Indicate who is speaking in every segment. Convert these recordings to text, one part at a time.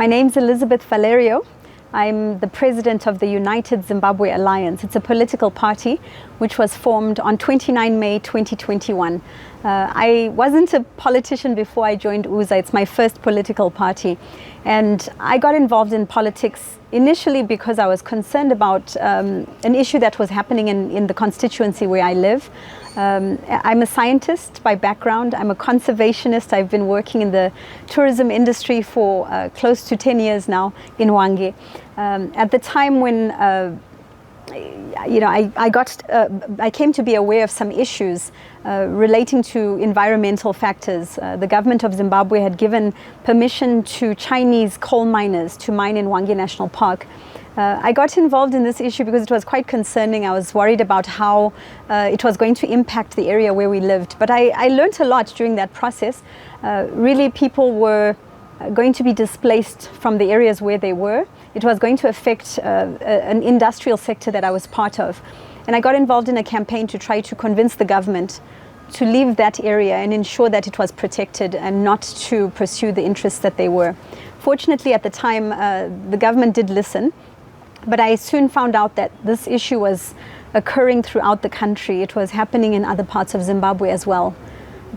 Speaker 1: My name's Elisabeth Valerio. I'm the president of the United Zimbabwe Alliance. It's a political party which was formed on 29 May 2021. I wasn't a politician before I joined UZA. It's my first political party. And I got involved in politics initially because I was concerned about an issue that was happening in the constituency where I live. I'm a scientist by background. I'm a conservationist. I've been working in the tourism industry for close to 10 years now in Hwange. At the time when I came to be aware of some issues relating to environmental factors. The government of Zimbabwe had given permission to Chinese coal miners to mine in Hwange National Park. I got involved in this issue because it was quite concerning. I was worried about how it was going to impact the area where we lived. But I learned a lot during that process. Really, people were going to be displaced from the areas where they were. It was going to affect an industrial sector that I was part of. And I got involved in a campaign to try to convince the government to leave that area and ensure that it was protected and not to pursue the interests that they were. Fortunately, at the time, the government did listen. But I soon found out that this issue was occurring throughout the country. It was happening in other parts of Zimbabwe as well.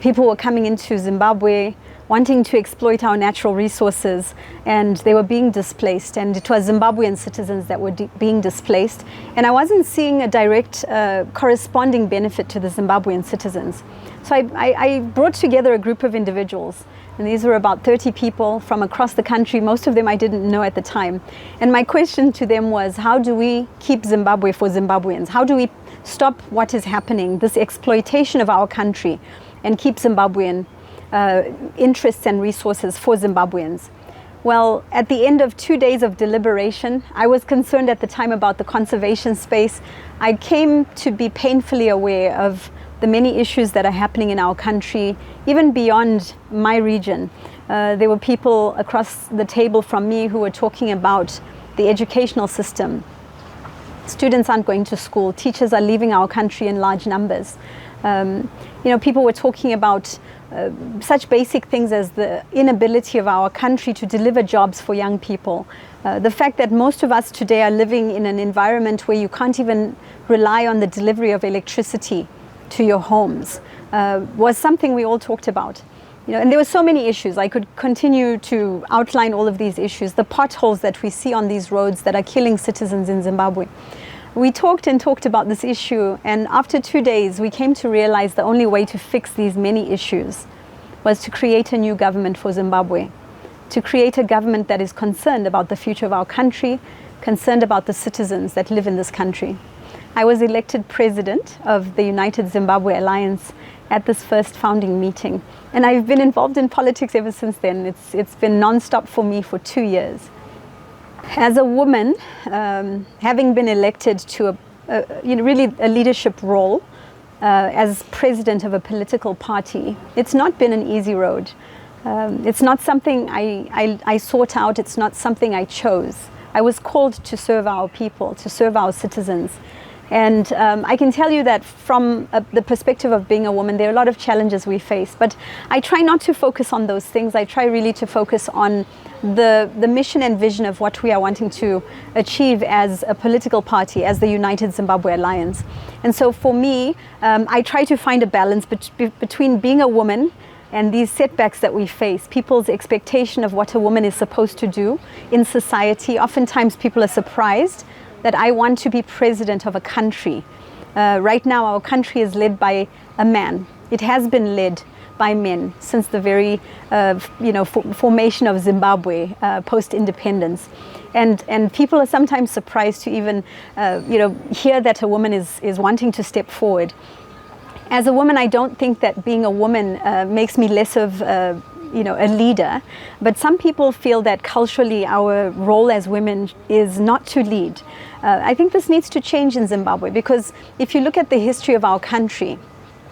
Speaker 1: People were coming into Zimbabwe wanting to exploit our natural resources, and they were being displaced, and it was Zimbabwean citizens that were being displaced. And I wasn't seeing a direct corresponding benefit to the Zimbabwean citizens. So I brought together a group of individuals, and these were about 30 people from across the country. Most of them I didn't know at the time. And my question to them was, how do we keep Zimbabwe for Zimbabweans? How do we stop what is happening, this exploitation of our country, and keep Zimbabwean interests and resources for Zimbabweans? Well, at the end of 2 days of deliberation, I was concerned at the time about the conservation space. I came to be painfully aware of the many issues that are happening in our country, even beyond my region. There were people across the table from me who were talking about the educational system. Students aren't going to school. Teachers are leaving our country in large numbers. People were talking about such basic things as the inability of our country to deliver jobs for young people. The fact that most of us today are living in an environment where you can't even rely on the delivery of electricity to your homes was something we all talked about. And there were so many issues. I could continue to outline all of these issues, the potholes that we see on these roads that are killing citizens in Zimbabwe. We talked and talked about this issue, and after 2 days we came to realize the only way to fix these many issues was to create a new government for Zimbabwe, to create a government that is concerned about the future of our country, concerned about the citizens that live in this country. I was elected president of the United Zimbabwe Alliance at this first founding meeting, and I've been involved in politics ever since then. It's been non-stop for me for 2 years. As a woman, having been elected to really a leadership role as president of a political party, it's not been an easy road. It's not something I sought out. It's not something I chose. I was called to serve our people, to serve our citizens. And I can tell you that from the perspective of being a woman, there are a lot of challenges we face. But I try not to focus on those things. I try really to focus on the mission and vision of what we are wanting to achieve as a political party, as the United Zimbabwe Alliance. And so for me, I try to find a balance between being a woman and these setbacks that we face, people's expectation of what a woman is supposed to do in society. Oftentimes people are surprised that I want to be president of a country. Right now, our country is led by a man. It has been led by men since the very formation of Zimbabwe post-independence. And people are sometimes surprised to even hear that a woman is wanting to step forward. As a woman, I don't think that being a woman makes me less of a leader, but some people feel that culturally our role as women is not to lead. I think this needs to change in Zimbabwe, because if you look at the history of our country,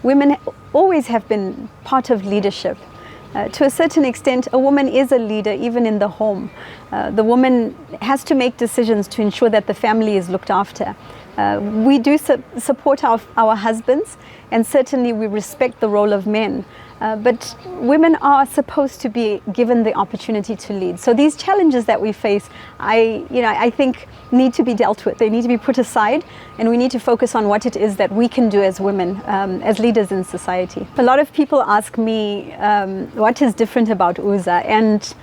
Speaker 1: women always have been part of leadership. To a certain extent, a woman is a leader even in the home. The woman has to make decisions to ensure that the family is looked after. We do support our husbands, and certainly we respect the role of men. but women are supposed to be given the opportunity to lead. So these challenges that we face, I think need to be dealt with. They need to be put aside, and we need to focus on what it is that we can do as women, as leaders in society. A lot of people ask me what is different about UZA, and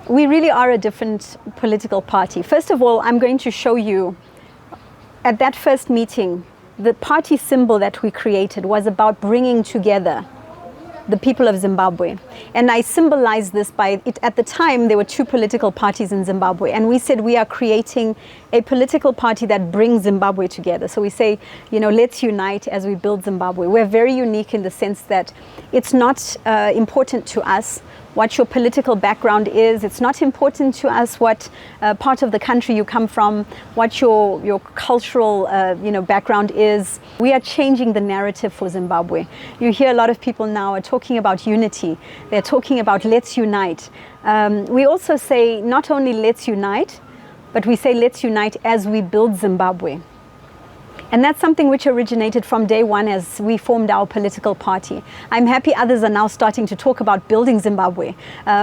Speaker 1: we really are a different political party. First of all, I'm going to show you at that first meeting, the party symbol that we created was about bringing together the people of Zimbabwe. And I symbolized this by it. At the time, there were two political parties in Zimbabwe, and we said we are creating a political party that brings Zimbabwe together. So we say, let's unite as we build Zimbabwe. We're very unique in the sense that it's not important to us what your political background is. It's not important to us what part of the country you come from, what your cultural background is. We are changing the narrative for Zimbabwe. You hear a lot of people now are talking about unity. They're talking about let's unite. We also say not only let's unite, but we say let's unite as we build Zimbabwe. And that's something which originated from day one as we formed our political party. I'm happy others are now starting to talk about building Zimbabwe.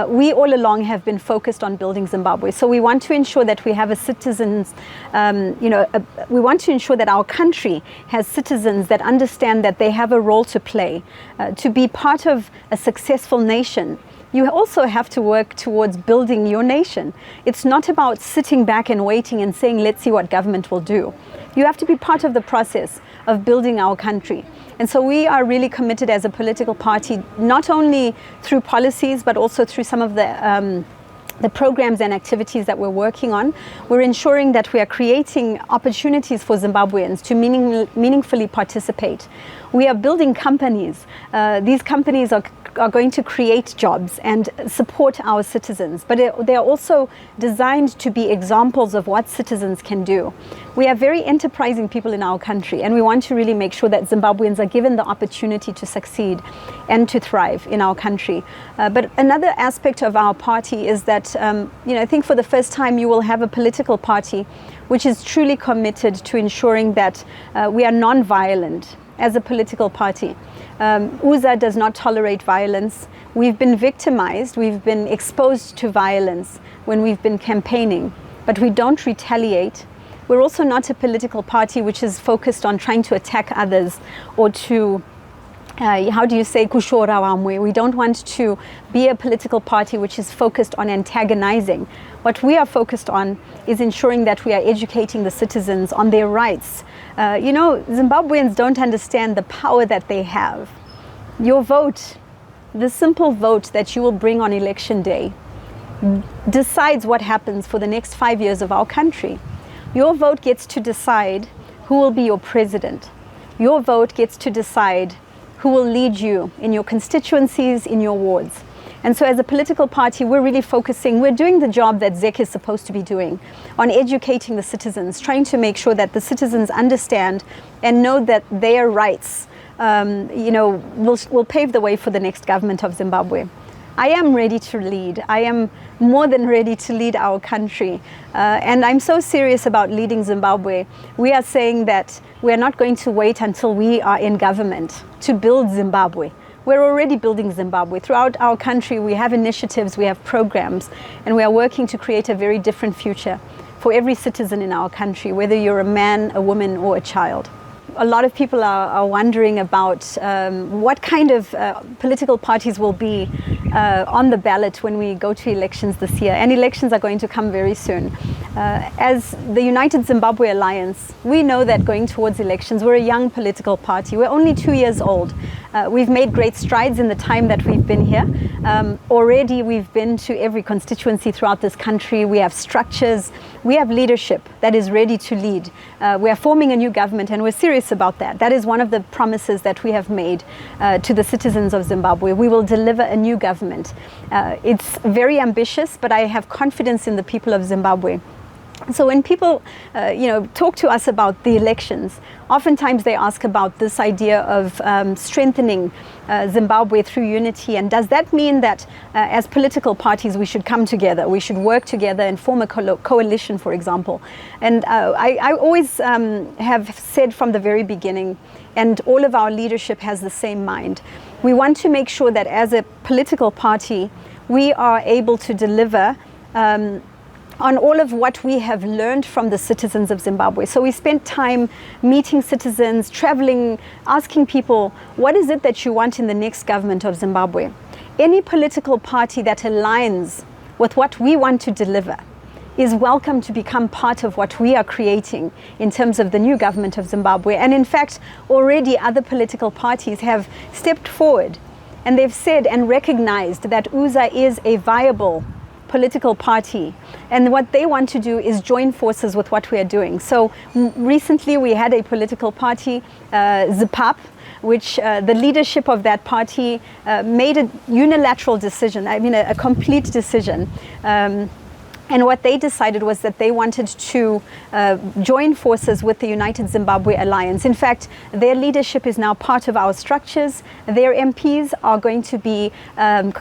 Speaker 1: We all along have been focused on building Zimbabwe. So we want to ensure that we have a citizens, we want to ensure that our country has citizens that understand that they have a role to play, to be part of a successful nation. You also have to work towards building your nation. It's not about sitting back and waiting and saying, let's see what government will do. You have to be part of the process of building our country. And so we are really committed as a political party, not only through policies, but also through some of the programs and activities that we're working on. We're ensuring that we are creating opportunities for Zimbabweans to meaningfully participate. We are building companies. These companies are going to create jobs and support our citizens, but they are also designed to be examples of what citizens can do. We are very enterprising people in our country, and we want to really make sure that Zimbabweans are given the opportunity to succeed and to thrive in our country. But another aspect of our party is that, I think for the first time you will have a political party which is truly committed to ensuring that we are non-violent as a political party. UZA does not tolerate violence. We've been victimized, we've been exposed to violence when we've been campaigning, but we don't retaliate. We're also not a political party which is focused on trying to attack others or to kushora wamwe. We don't want to be a political party which is focused on antagonizing. What we are focused on is ensuring that we are educating the citizens on their rights. Zimbabweans don't understand the power that they have. Your vote, the simple vote that you will bring on election day, decides what happens for the next 5 years of our country. Your vote gets to decide who will be your president. Your vote gets to decide who will lead you in your constituencies, in your wards. And so as a political party, we're really focusing, we're doing the job that ZEC is supposed to be doing on educating the citizens, trying to make sure that the citizens understand and know that their rights will pave the way for the next government of Zimbabwe. I am ready to lead. I am more than ready to lead our country. And I'm so serious about leading Zimbabwe. We are saying that we are not going to wait until we are in government to build Zimbabwe. We're already building Zimbabwe. Throughout our country, we have initiatives, we have programs, and we are working to create a very different future for every citizen in our country, whether you're a man, a woman, or a child. A lot of people are wondering about what kind of political parties will be on the ballot when we go to elections this year. And elections are going to come very soon. As the United Zimbabwe Alliance, we know that going towards elections, we're a young political party. We're only 2 years old. We've made great strides in the time that we've been here. Already we've been to every constituency throughout this country. We have structures. We have leadership that is ready to lead. We are forming a new government, and we're serious about that. That is one of the promises that we have made to the citizens of Zimbabwe. We will deliver a new government. It's very ambitious, but I have confidence in the people of Zimbabwe So when people, talk to us about the elections, oftentimes they ask about this idea of strengthening Zimbabwe through unity. And does that mean that as political parties we should come together, we should work together and form a coalition, for example? And I always have said from the very beginning, and all of our leadership has the same mind, we want to make sure that as a political party we are able to deliver on all of what we have learned from the citizens of Zimbabwe. So we spent time meeting citizens, traveling, asking people, what is it that you want in the next government of Zimbabwe? Any political party that aligns with what we want to deliver is welcome to become part of what we are creating in terms of the new government of Zimbabwe. And in fact, already other political parties have stepped forward and they've said and recognized that UZA is a viable political party, and what they want to do is join forces with what we are doing. So recently we had a political party, ZIPAP, which the leadership of that party made a unilateral decision, a complete decision. And what they decided was that they wanted to join forces with the United Zimbabwe Alliance. In fact, their leadership is now part of our structures. Their MPs are going to be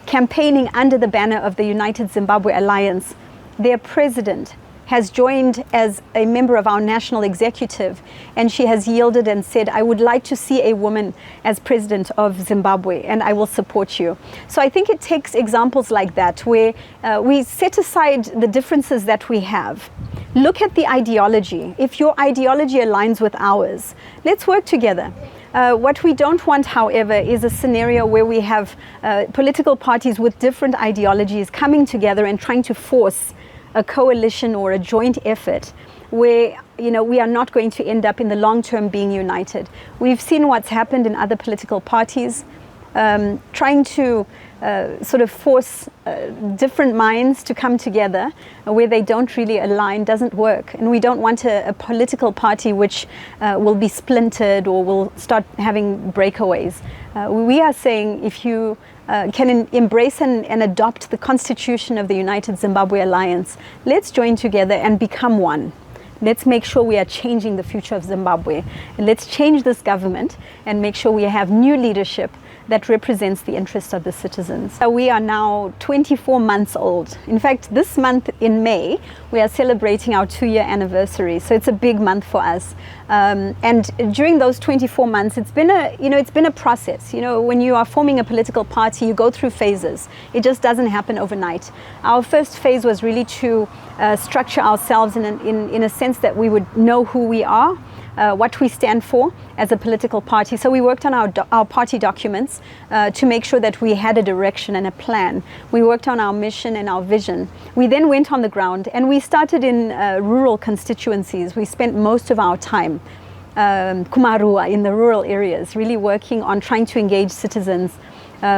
Speaker 1: campaigning under the banner of the United Zimbabwe Alliance. Their president has joined as a member of our national executive, and she has yielded and said, I would like to see a woman as president of Zimbabwe, and I will support you. So I think it takes examples like that, where we set aside the differences that we have. Look at the ideology. If your ideology aligns with ours, let's work together. What we don't want, however, is a scenario where we have political parties with different ideologies coming together and trying to force a coalition or a joint effort where we are not going to end up in the long term being united. We've seen what's happened in other political parties, trying to sort of force different minds to come together where they don't really align doesn't work. And we don't want a political party which will be splintered or will start having breakaways. We are saying if you can embrace and adopt the constitution of the United Zimbabwe Alliance, let's join together and become one. Let's make sure we are changing the future of Zimbabwe. And let's change this government and make sure we have new leadership that represents the interests of the citizens. So we are now 24 months old. In fact, this month in May, we are celebrating our 2-year anniversary. So it's a big month for us. And during those 24 months, it's been a process. When you are forming a political party, you go through phases. It just doesn't happen overnight. Our first phase was really to structure ourselves in a sense that we would know who we are, what we stand for as a political party. So we worked on our party documents to make sure that we had a direction and a plan. We worked on our mission and our vision. We then went on the ground and we started in rural constituencies. We spent most of our time Kumarua in the rural areas, really working on trying to engage citizens.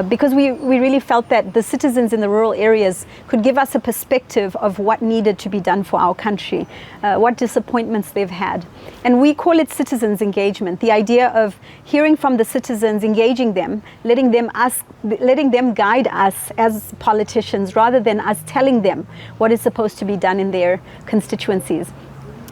Speaker 1: Because we really felt that the citizens in the rural areas could give us a perspective of what needed to be done for our country, what disappointments they've had. And we call it citizens engagement, the idea of hearing from the citizens, engaging them, letting them guide us as politicians rather than us telling them what is supposed to be done in their constituencies.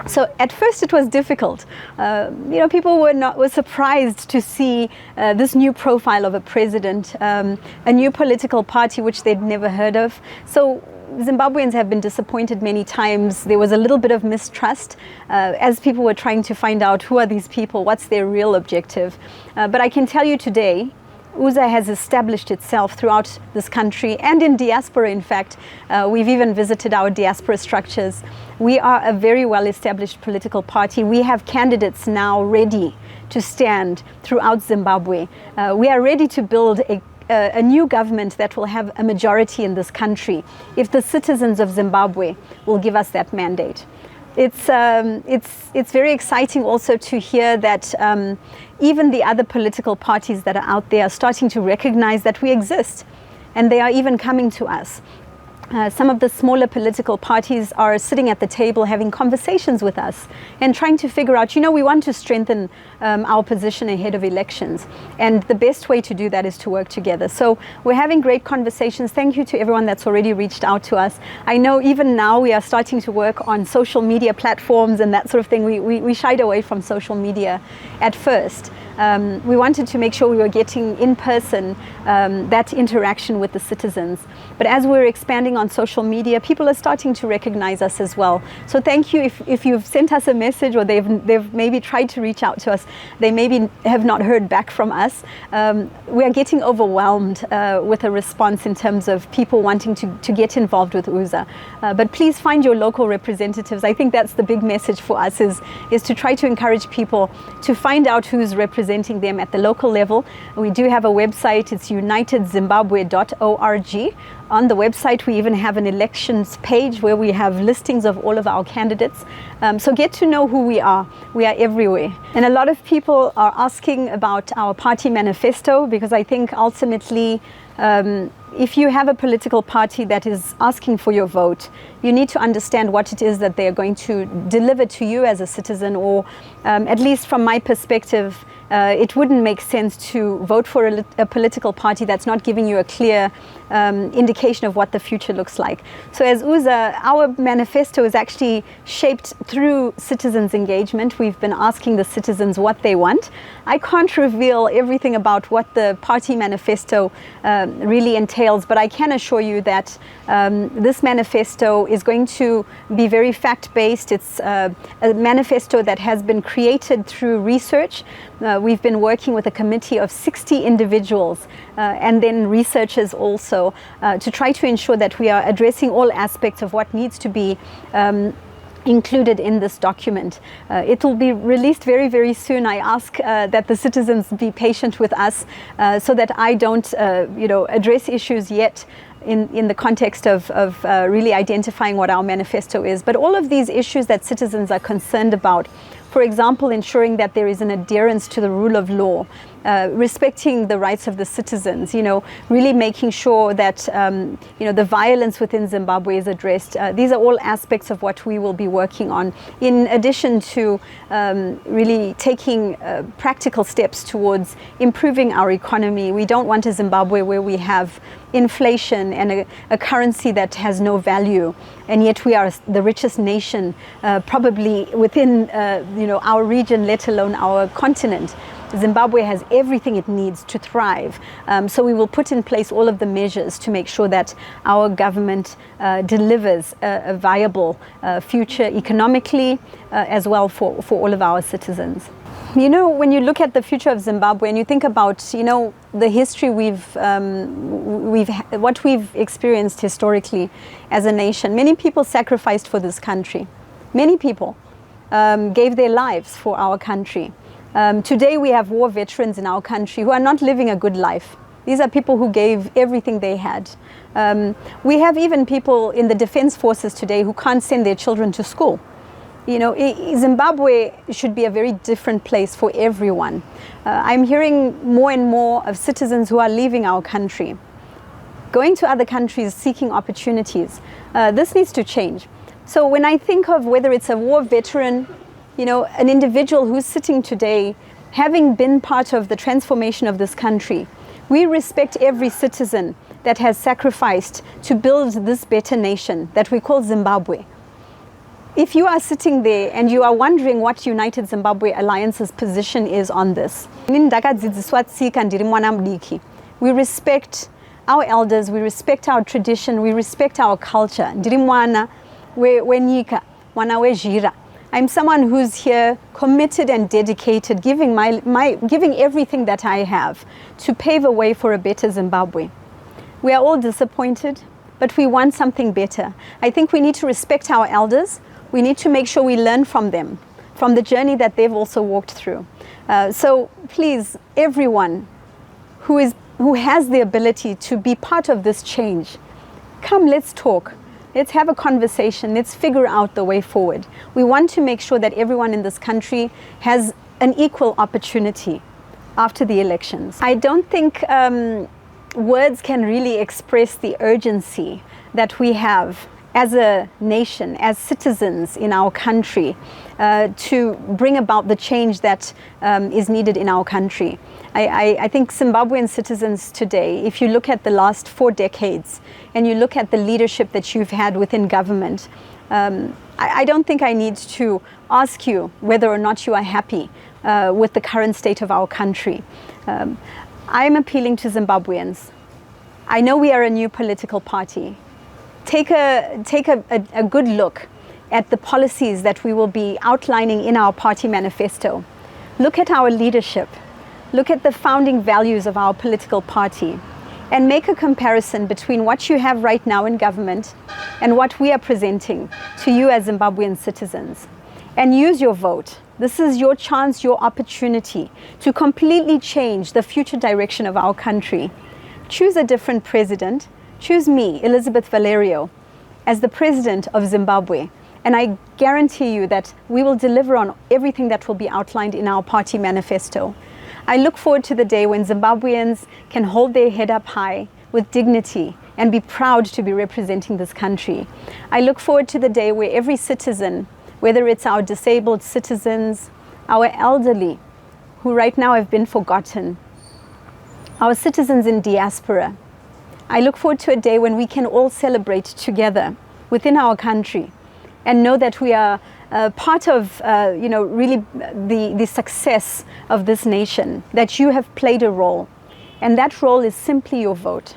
Speaker 1: So at first it was difficult. People were surprised to see this new profile of a president, a new political party which they'd never heard of. So Zimbabweans have been disappointed many times. There was a little bit of mistrust as people were trying to find out who are these people, what's their real objective. But I can tell you today, UZA has established itself throughout this country and in diaspora, in fact. We've even visited our diaspora structures. We are a very well-established political party. We have candidates now ready to stand throughout Zimbabwe. We are ready to build a new government that will have a majority in this country if the citizens of Zimbabwe will give us that mandate. It's very exciting also to hear that even the other political parties that are out there are starting to recognize that we exist, and they are even coming to us. some of the smaller political parties are sitting at the table having conversations with us and trying to figure out, we want to strengthen our position ahead of elections. And the best way to do that is to work together. So we're having great conversations. Thank you to everyone that's already reached out to us. I know even now we are starting to work on social media platforms and that sort of thing. We shied away from social media at first. We wanted to make sure we were getting in person that interaction with the citizens. But as we're expanding on social media, people are starting to recognize us as well. So thank you if you've sent us a message or they've maybe tried to reach out to us, they maybe have not heard back from us. We are getting overwhelmed with a response in terms of people wanting to get involved with UZA. But please find your local representatives. I think that's the big message for us is to try to encourage people to find out who's representing them at the local level. We do have a website, it's unitedzimbabwe.org. On the website, we even have an elections page where we have listings of all of our candidates. So get to know who we are. We are everywhere. And a lot of people are asking about our party manifesto, because I think ultimately, if you have a political party that is asking for your vote, you need to understand what it is that they are going to deliver to you as a citizen, or at least from my perspective, it wouldn't make sense to vote for a political party that's not giving you a clear indication of what the future looks like. So as UZA, our manifesto is actually shaped through citizens' engagement. We've been asking the citizens what they want. I can't reveal everything about what the party manifesto really entails, but I can assure you that this manifesto is going to be very fact-based. It's a manifesto that has been created through research. We've been working with a committee of 60 individuals and then researchers also to try to ensure that we are addressing all aspects of what needs to be included in this document. It will be released very, very soon. I ask that the citizens be patient with us so that I don't, address issues yet in the context of really identifying what our manifesto is. But all of these issues that citizens are concerned about, for example, ensuring that there is an adherence to the rule of law, respecting the rights of the citizens, really making sure that, the violence within Zimbabwe is addressed. These are all aspects of what we will be working on, in addition to really taking practical steps towards improving our economy. We don't want a Zimbabwe where we have inflation and a currency that has no value, and yet we are the richest nation probably within our region, let alone our continent. Zimbabwe has everything it needs to thrive. So we will put in place all of the measures to make sure that our government delivers a viable future economically as well for all of our citizens. When you look at the future of Zimbabwe and you think about, the history what we've experienced historically as a nation, many people sacrificed for this country. Many people gave their lives for our country. Today we have war veterans in our country who are not living a good life. These are people who gave everything they had. We have even people in the defense forces today who can't send their children to school. Zimbabwe should be a very different place for everyone. I'm hearing more and more of citizens who are leaving our country, going to other countries seeking opportunities. This needs to change. So when I think of whether it's a war veteran, an individual who's sitting today, having been part of the transformation of this country, we respect every citizen that has sacrificed to build this better nation that we call Zimbabwe. If you are sitting there and you are wondering what United Zimbabwe Alliance's position is on this, we respect our elders, we respect our tradition, we respect our culture. I'm someone who's here committed and dedicated, giving everything that I have to pave a way for a better Zimbabwe. We are all disappointed, but we want something better. I think we need to respect our elders. We need to make sure we learn from them, from the journey that they've also walked through. So please, everyone who has the ability to be part of this change, come, let's talk. Let's have a conversation. Let's figure out the way forward. We want to make sure that everyone in this country has an equal opportunity after the elections. I don't think words can really express the urgency that we have as a nation, as citizens in our country, to bring about the change that is needed in our country. I think Zimbabwean citizens today, if you look at the last 4 decades and you look at the leadership that you've had within government, I don't think I need to ask you whether or not you are happy with the current state of our country. I'm appealing to Zimbabweans. I know we are a new political party. Take a good look at the policies that we will be outlining in our party manifesto. Look at our leadership. Look at the founding values of our political party and make a comparison between what you have right now in government and what we are presenting to you as Zimbabwean citizens. And use your vote. This is your chance, your opportunity to completely change the future direction of our country. Choose a different president. Choose me, Elisabeth Valerio, as the president of Zimbabwe. And I guarantee you that we will deliver on everything that will be outlined in our party manifesto. I look forward to the day when Zimbabweans can hold their head up high with dignity and be proud to be representing this country. I look forward to the day where every citizen, whether it's our disabled citizens, our elderly, who right now have been forgotten, our citizens in diaspora, I look forward to a day when we can all celebrate together within our country and know that we are part of, really the success of this nation, that you have played a role. And that role is simply your vote.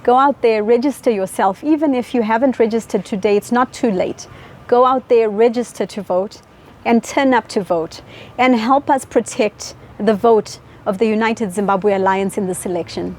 Speaker 1: Go out there, register yourself. Even if you haven't registered today, it's not too late. Go out there, register to vote, and turn up to vote, and help us protect the vote of the United Zimbabwe Alliance in this election.